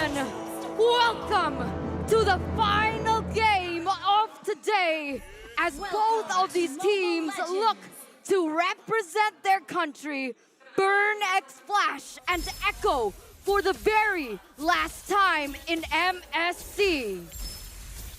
everyone! Welcome to the final game of today as both of these teams look to represent their country, Burn X Flash and Echo, for the very last time in MSC.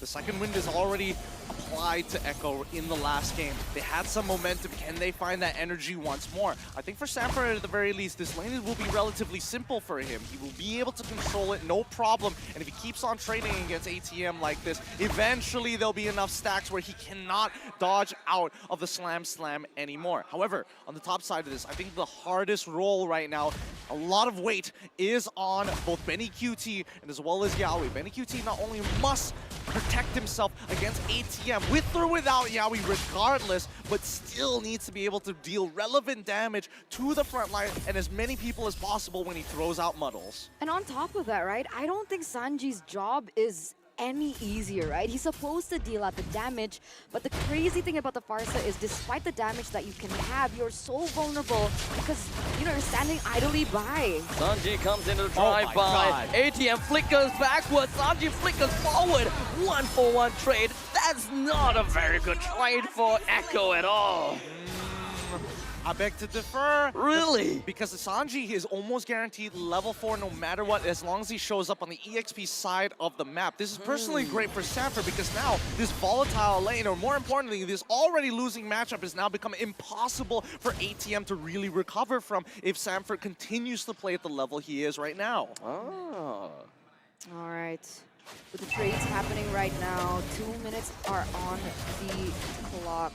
The second wind is already applied to Echo in the last game. They had some momentum. Can they find that energy once more? I think for Sanford, at the very least, this lane will be relatively simple for him. He will be able to control it, no problem. And if he keeps on trading against ATM like this, eventually there'll be enough stacks where he cannot dodge out of the Slam anymore. However, on the top side of this, I think the hardest role right now, a lot of weight is on both Benny QT and as well as Yawi. Benny QT not only must protect himself against ATM with or without Yawi regardless, but still needs to be able to deal relevant damage to the front line and as many people as possible when he throws out muddles. And on top of that, right, I don't think Sanji's job is any easier, right? He's supposed to deal out the damage, but the crazy thing about the Farsa is despite the damage that you can have, you're so vulnerable because, you know, you're standing idly by. Sanji comes into the drive-by. ATM flickers backwards. Sanji flickers forward. 1-for-1 trade. That's not a very good trade for Echo at all. I beg to differ. Really? Because Sanji is almost guaranteed level 4 no matter what, as long as he shows up on the EXP side of the map. This is personally great for Sanford because now this volatile lane, or more importantly, this already losing matchup has now become impossible for ATM to really recover from if Sanford continues to play at the level he is right now. Oh. All right. With the trades happening right now, 2 minutes are on the clock.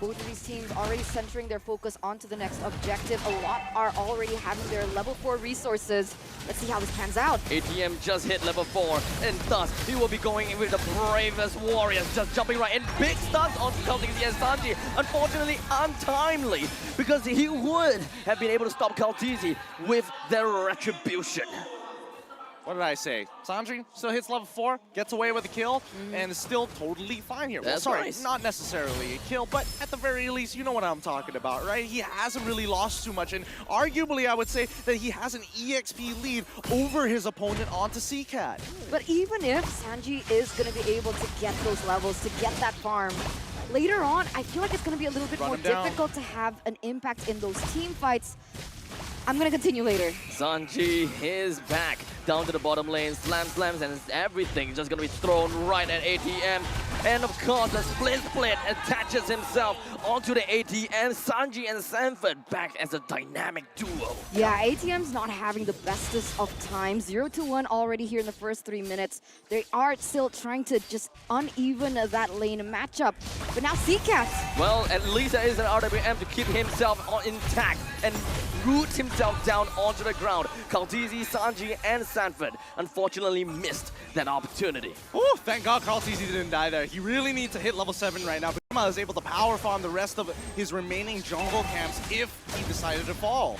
Both of these teams already centering their focus onto the next objective. A lot are already having their level 4 resources. Let's see how this pans out. ATM just hit level 4, and thus he will be going in with the bravest warriors, just jumping right in. Big stunts onto Kaltizi and Sanji. Unfortunately, untimely, because he would have been able to stop Kaltizi with their retribution. What did I say? Sanji still hits level 4, gets away with a kill, and is still totally fine here. Well, That's sorry, nice. not necessarily a kill, but at the very least, you know what I'm talking about, right? He hasn't really lost too much, and arguably, I would say that he has an EXP lead over his opponent onto CCAT. But even if Sanji is going to be able to get those levels, to get that farm, later on, I feel like it's going to be a little bit more difficult to have an impact in those team fights. I'm going to continue later. Sanji is back down to the bottom lane, slams, and everything just going to be thrown right at ATM. And of course, the split attaches himself onto the ATM. Sanji and Sanford back as a dynamic duo. Yeah, ATM's not having the bestest of times. 0-1 already here in the first 3 minutes. They are still trying to just uneven that lane matchup. But now CCAT. Well, at least there is an RWM to keep himself intact and root himself down onto the ground. Kaltizi, Sanji, and Sanford unfortunately missed that opportunity. Oh, thank God Kaltizi didn't die there. He really needs to hit level 7 right now. But is able to power farm the rest of his remaining jungle camps if he decided to fall.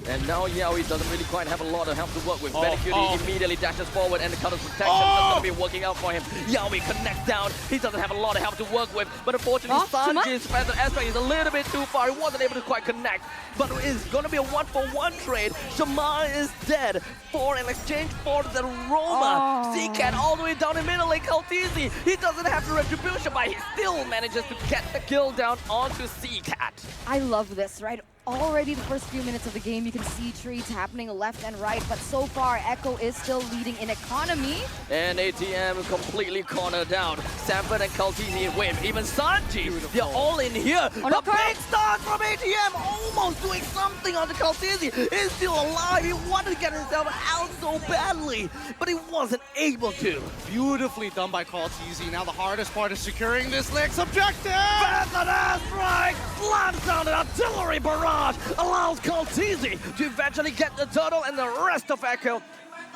And now Yawi doesn't really quite have a lot of help to work with. Benny QT immediately dashes forward and the counter protection is going to be working out for him. Yawi connects down. He doesn't have a lot of help to work with. But unfortunately, Sanji's Phantom aspect is a little bit too far. He wasn't able to quite connect. But it's going to be a 1-for-1 trade. Shama is dead for an exchange for the Roma. CCAT all the way down in middle lane. Kaltizi, he doesn't have the retribution, but he still manages to get the kill down onto CCAT. I love this, right? Already the first few minutes of the game, you can see trades happening left and right, but so far, Echo is still leading in economy. And ATM completely cornered down. Sanford and Kaltizi win. Even Sanji, they're all in here. Oh, no, the big start from ATM, almost doing something on the Kaltizi. He's still alive. He wanted to get himself out so badly, but he wasn't able to. Beautifully done by Kaltizi. Now the hardest part is securing this next objective. Phantom airstrike slams down an artillery barrage. Allows Kaltizi to eventually get the turtle, and the rest of Echo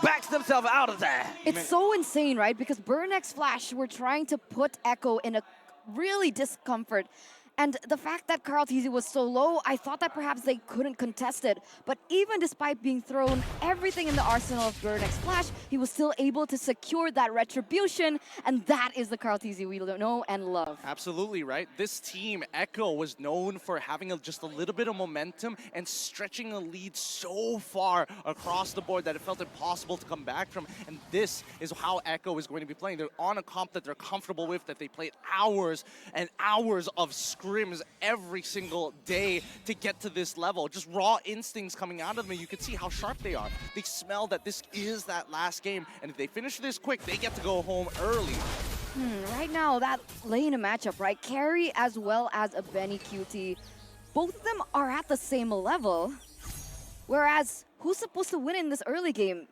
backs themselves out of there. It's so insane, right? Because Burn X Flash were trying to put Echo in a really discomfort. And the fact that Carl TZ was so low, I thought that perhaps they couldn't contest it. But even despite being thrown everything in the arsenal of Burnex Flash, he was still able to secure that retribution. And that is the Carl TZ we know and love. Absolutely, right? This team, Echo, was known for having just a little bit of momentum and stretching a lead so far across the board that it felt impossible to come back from. And this is how Echo is going to be playing. They're on a comp that they're comfortable with, that they played hours and hours of scrims every single day to get to this level. Just raw instincts coming out of them. You can see how sharp they are. They smell that this is that last game. And if they finish this quick, they get to go home early. Right now, that lane matchup, right? Carry as well as a Benny QT. Both of them are at the same level. Whereas, who's supposed to win in this early game?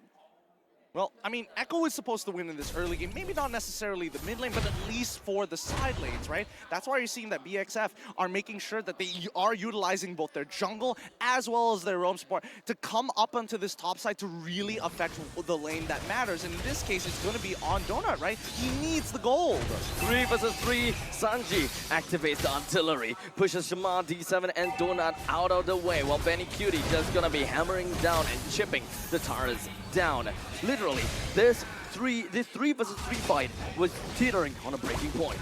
Well, I mean, Echo is supposed to win in this early game. Maybe not necessarily the mid lane, but at least for the side lanes, right? That's why you're seeing that BXF are making sure that they are utilizing both their jungle as well as their roam support to come up onto this top side to really affect the lane that matters. And in this case, it's going to be on Donut, right? He needs the gold. 3 versus 3, Sanji activates the artillery, pushes Shama, D7, and Donut out of the way, while Benny Cutie just gonna be hammering down and chipping the turrets down. Literally, this 3 versus 3 fight was teetering on a breaking point.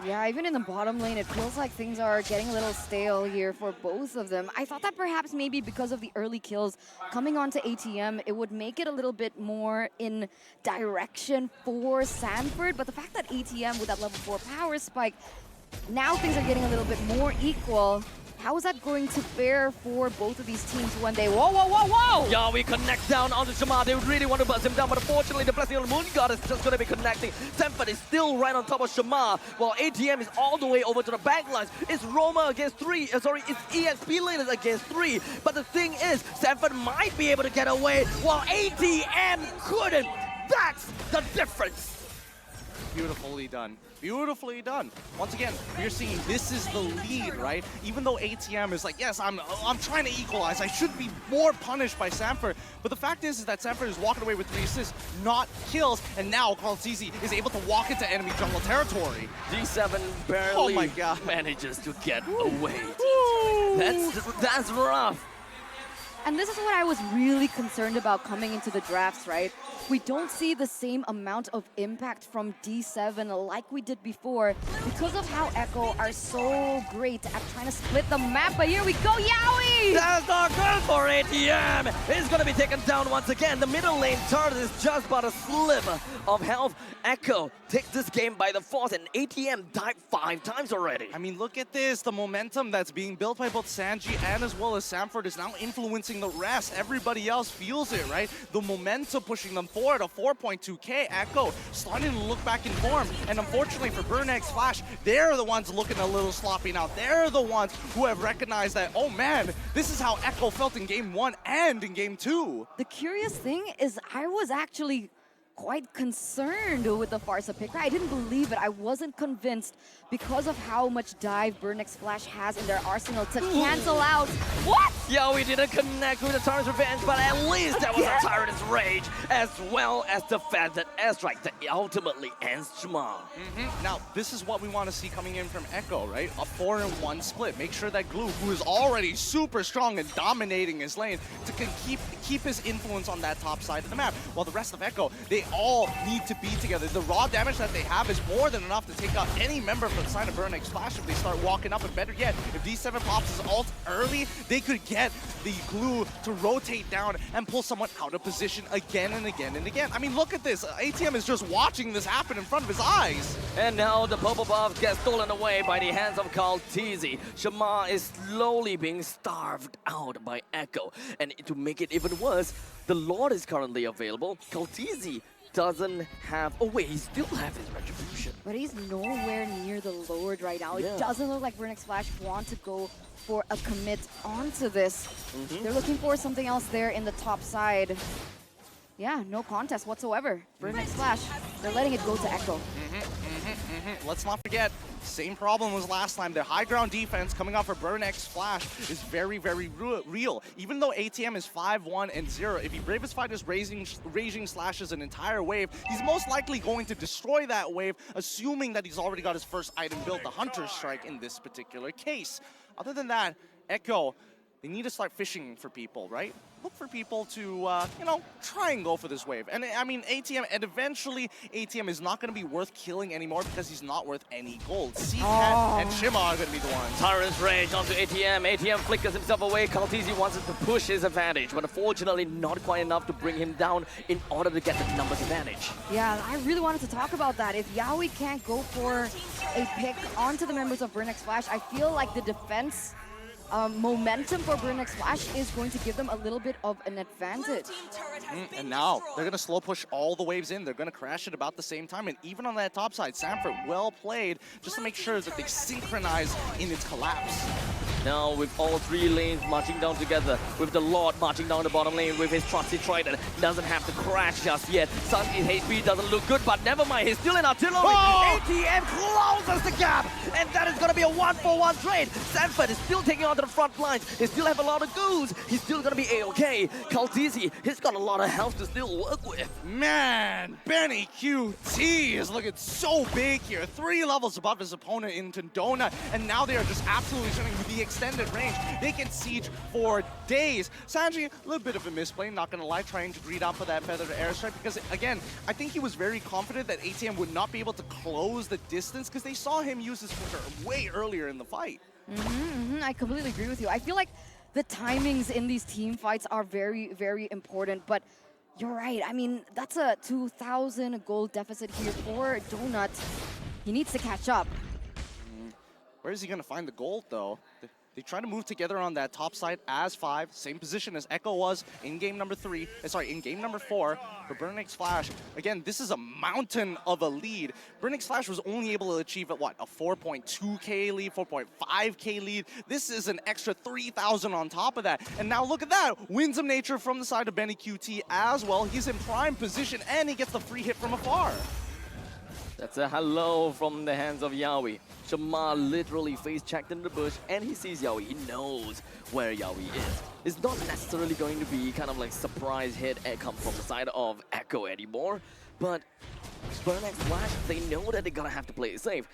Yeah, even in the bottom lane, it feels like things are getting a little stale here for both of them. I thought that perhaps maybe because of the early kills coming onto ATM, it would make it a little bit more in direction for Sanford. But the fact that ATM with that level 4 power spike, now things are getting a little bit more equal. How is that going to fare for both of these teams when they... Whoa, whoa, whoa, whoa! Yeah, we connect down onto Shama. They really want to buzz him down, but unfortunately, the Blessing of the Moon God is just going to be connecting. Sanford is still right on top of Shama, while ATM is all the way over to the back lines. It's Roma against 3. It's EXP laners against 3. But the thing is, Sanford might be able to get away, while ATM couldn't. That's the difference. Beautifully done. Beautifully done. Once again, we're seeing this is the lead, right? Even though ATM is like, yes, I'm trying to equalize. I should be more punished by Sanford. But the fact is that Sanford is walking away with 3 assists, not kills. And now Carl TZ is able to walk into enemy jungle territory. D7 barely manages to get away. That's rough. And this is what I was really concerned about coming into the drafts, right? We don't see the same amount of impact from D7 like we did before because of how Echo are so great at trying to split the map. But here we go, Yowie! That's not good for ATM! He's gonna be taken down once again. The middle lane turret is just about a sliver of health. Echo takes this game by the force, and ATM died 5 times already. I mean, look at this. The momentum that's being built by both Sanji and as well as Sanford is now influencing the rest. Everybody else feels it, right? The momentum pushing them forward. A 4.2k Echo starting to look back in form. And unfortunately for Burnex Flash, they're the ones looking a little sloppy now. They're the ones who have recognized that, oh man, this is how Echo felt in game 1 and in game 2. The curious thing is I was actually quite concerned with the Farsa pick. I didn't believe it. I wasn't convinced because of how much dive Burnex Flash has in their arsenal to cancel out. What? Yeah, we didn't connect with the Tyrant's Revenge, but at least that was a Tyrant's Rage, as well as the fact that Airstrike that ultimately ends Shama. Now, this is what we want to see coming in from Echo, right? A 4-in-1 split. Make sure that Glue, who is already super strong and dominating his lane, to keep his influence on that top side of the map. While the rest of Echo, they all need to be together. The raw damage that they have is more than enough to take out any member from the side of Burnex Flash if they start walking up. And better yet, if D7 pops his ult early, they could get the Glue to rotate down and pull someone out of position again and again and again. I mean, look at this. ATM is just watching this happen in front of his eyes. And now the purple buff gets stolen away by the hands of Carl TZ. Shama is slowly being starved out by Echo. And to make it even worse, the Lord is currently available. Carl TZ doesn't have... Oh wait, he still has his retribution. But he's nowhere near the Lord right now. It doesn't look like Burnex Flash want to go for a commit onto this. They're looking for something else there in the top side. Yeah, no contest whatsoever. Burnex Flash, they're letting it go to Echo. Let's not forget, same problem was last time. Their high ground defense coming off of Burn X Flash is very, very real. Even though ATM is 5-1-0, if he Bravest Fighters raging slashes an entire wave, he's most likely going to destroy that wave, assuming that he's already got his first item built, the Hunter's Strike in this particular case. Other than that, Echo, they need to start fishing for people, right? Look for people to, you know, try and go for this wave. And I mean, ATM, and eventually ATM is not going to be worth killing anymore because he's not worth any gold. CCat and Shima are going to be the ones. Tyrant's Rage onto ATM. ATM flickers himself away. Kaltizi wants to push his advantage, but unfortunately not quite enough to bring him down in order to get the numbers advantage. Yeah, I really wanted to talk about that. If Yaoi can't go for a pick onto the members of Burn X Flash, I feel like the defense momentum for Burn X Flash is going to give them a little bit of an advantage. And now they're going to slow push all the waves in. They're going to crash it about the same time. And even on that top side, Sanford, well played, just to make sure that they synchronize in its collapse. Now with all three lanes marching down together, with the Lord marching down the bottom lane with his trusty Trident, doesn't have to crash just yet. Sanji's HP doesn't look good, but never mind, he's still in artillery. Oh! ATM closes the gap, and that is going to be a 1-for-1 trade. Sanford is still taking on to the front lines. He still have a lot of goons. He's still going to be A-OK. Kaltizi, he's got a lot of health to still work with. Man, Benny QT is looking so big here. 3 levels above his opponent in Tondona, and now they are just absolutely showing the extended range. They can siege for days. Sanji, a little bit of a misplay, not gonna lie, trying to greed out for that feathered airstrike because, again, I think he was very confident that ATM would not be able to close the distance because they saw him use his flicker way earlier in the fight. I completely agree with you. I feel like the timings in these team fights are very, very important, but you're right. I mean, that's a 2,000 gold deficit here for Donut. He needs to catch up. Where is he going to find the gold, though? They try to move together on that top side as 5, same position as Echo was in game number 3, in game number 4 for Burn X Flash. Again, this is a mountain of a lead. Burn X Flash was only able to achieve a 4.2k lead, 4.5k lead. This is an extra 3,000 on top of that. And now look at that, Winds of Nature from the side of Benny QT as well. He's in prime position and he gets the free hit from afar. That's a hello from the hands of Yaoi. Shima literally face-checked in the bush and he sees Yaoi. He knows where Yaoi is. It's not necessarily going to be kind of like surprise hit come from the side of Echo anymore. But Burn X Flash, they know that they're gonna have to play it safe.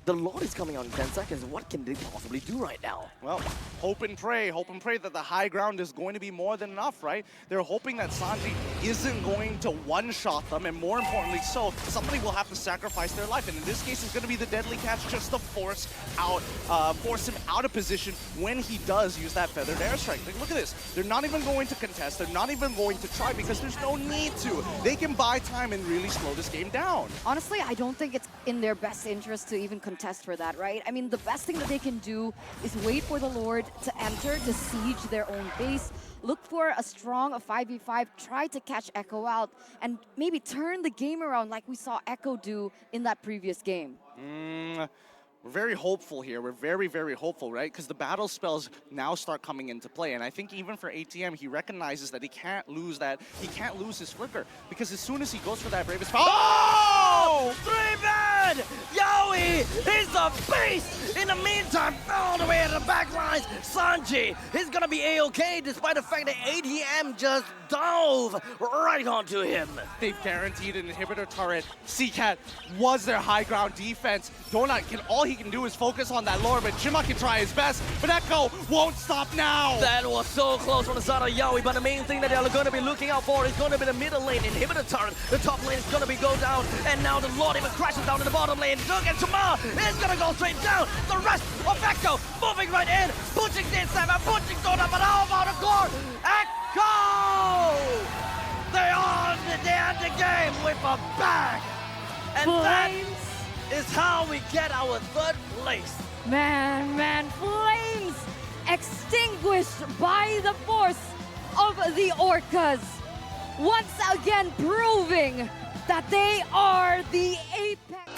The Lord is coming on in 10 seconds. What can they possibly do right now? Well, hope and pray that the high ground is going to be more than enough, right? They're hoping that Sanji isn't going to one-shot them, and more importantly so, somebody will have to sacrifice their life. And in this case, it's going to be the deadly catch just to force him out of position when he does use that feathered airstrike. Like, look at this. They're not even going to contest. They're not even going to try because there's no need to. They can buy time and really slow this game down. Honestly, I don't think it's in their best interest to even contest for that, right? I mean, the best thing that they can do is wait for the Lord to enter, to siege their own base, look for a strong 5v5, try to catch Echo out, and maybe turn the game around like we saw Echo do in that previous game. We're very hopeful here. We're very, very hopeful, right? Because the battle spells now start coming into play. And I think even for ATM, he recognizes that he can't lose his flicker. Because as soon as he goes for that Bravest... Oh! 3-man! Yaoi is the beast! In the meantime, all the way to the back lines, Sanji is gonna be A-OK despite the fact that ATM just dove right onto him. They've guaranteed an inhibitor turret. CCat was their high ground defense. Donut all he can do is focus on that lore, but Shima can try his best, but Echo won't stop now. That was so close from the side of Yaoi, but the main thing that they're going to be looking out for is going to be the middle lane inhibitor turret. The top lane is going to be go down, and now the Lord even crashes down in the bottom lane. Look at Shima is going to go straight down. The rest of Echo moving right in, pushing the inside, pushing Donut, but how about the core? Echo! They are the end of the game with a bang, and that is how we get our 3rd place. Man, Flames extinguished by the force of the Orcas. Once again proving that they are the apex.